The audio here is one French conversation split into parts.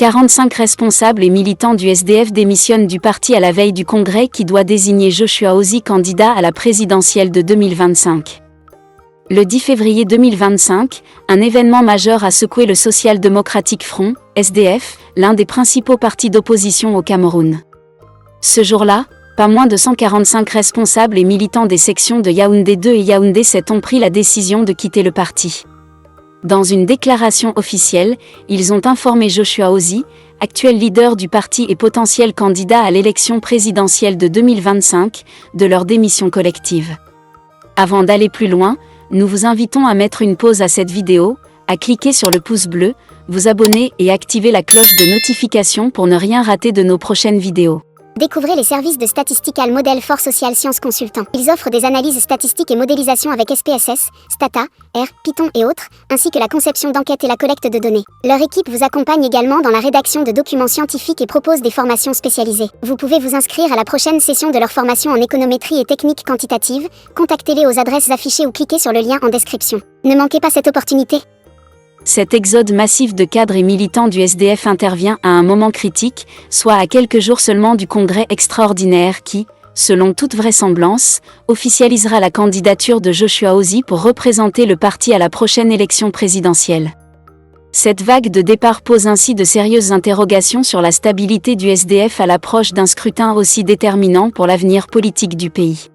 45 responsables et militants du SDF démissionnent du parti à la veille du congrès qui doit désigner Joshua Hosie candidat à la présidentielle de 2025. Le 10 février 2025, un événement majeur a secoué le Social Democratic Front, SDF, l'un des principaux partis d'opposition au Cameroun. Ce jour-là, pas moins de 145 responsables et militants des sections de Yaoundé 2 et Yaoundé 7 ont pris la décision de quitter le parti. Dans une déclaration officielle, ils ont informé Joshua Hosie, actuel leader du parti et potentiel candidat à l'élection présidentielle de 2025, de leur démission collective. Avant d'aller plus loin, nous vous invitons à mettre une pause à cette vidéo, à cliquer sur le pouce bleu, vous abonner et activer la cloche de notification pour ne rien rater de nos prochaines vidéos. Découvrez les services de Statistical Model for Social Science Consultant. Ils offrent des analyses statistiques et modélisation avec SPSS, Stata, R, Python et autres, ainsi que la conception d'enquêtes et la collecte de données. Leur équipe vous accompagne également dans la rédaction de documents scientifiques et propose des formations spécialisées. Vous pouvez vous inscrire à la prochaine session de leur formation en économétrie et techniques quantitatives. Contactez-les aux adresses affichées ou cliquez sur le lien en description. Ne manquez pas cette opportunité. Cet exode massif de cadres et militants du SDF intervient à un moment critique, soit à quelques jours seulement du congrès extraordinaire qui, selon toute vraisemblance, officialisera la candidature de Joshua Hosie pour représenter le parti à la prochaine élection présidentielle. Cette vague de départ pose ainsi de sérieuses interrogations sur la stabilité du SDF à l'approche d'un scrutin aussi déterminant pour l'avenir politique du pays.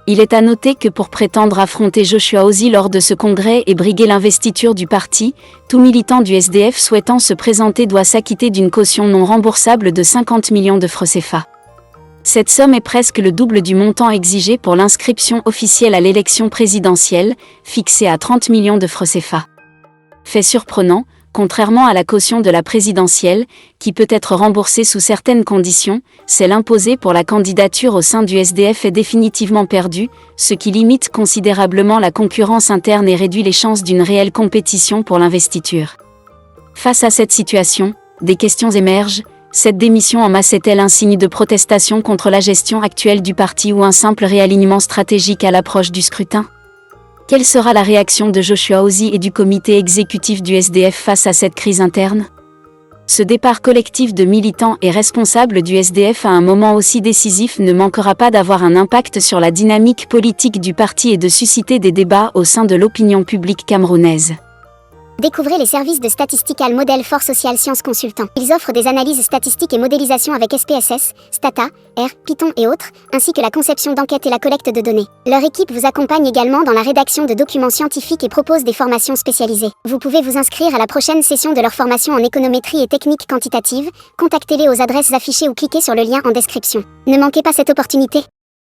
Il est à noter que pour prétendre affronter Joshua Hosie lors de ce congrès et briguer l'investiture du parti, tout militant du SDF souhaitant se présenter doit s'acquitter d'une caution non remboursable de 50 millions de francs CFA. Cette somme est presque le double du montant exigé pour l'inscription officielle à l'élection présidentielle, fixée à 30 millions de francs CFA. Fait surprenant, contrairement à la caution de la présidentielle, qui peut être remboursée sous certaines conditions, celle imposée pour la candidature au sein du SDF est définitivement perdue, ce qui limite considérablement la concurrence interne et réduit les chances d'une réelle compétition pour l'investiture. Face à cette situation, des questions émergent. Cette démission en masse est-elle un signe de protestation contre la gestion actuelle du parti ou un simple réalignement stratégique à l'approche du scrutin ? Quelle sera la réaction de Joshua Hosie et du comité exécutif du SDF face à cette crise interne ? Ce départ collectif de militants et responsables du SDF à un moment aussi décisif ne manquera pas d'avoir un impact sur la dynamique politique du parti et de susciter des débats au sein de l'opinion publique camerounaise. Découvrez les services de Statistical Model for Social Science Consultant. Ils offrent des analyses statistiques et modélisation avec SPSS, Stata, R, Python et autres, ainsi que la conception d'enquêtes et la collecte de données. Leur équipe vous accompagne également dans la rédaction de documents scientifiques et propose des formations spécialisées. Vous pouvez vous inscrire à la prochaine session de leur formation en économétrie et techniques quantitatives. Contactez-les aux adresses affichées ou cliquez sur le lien en description. Ne manquez pas cette opportunité.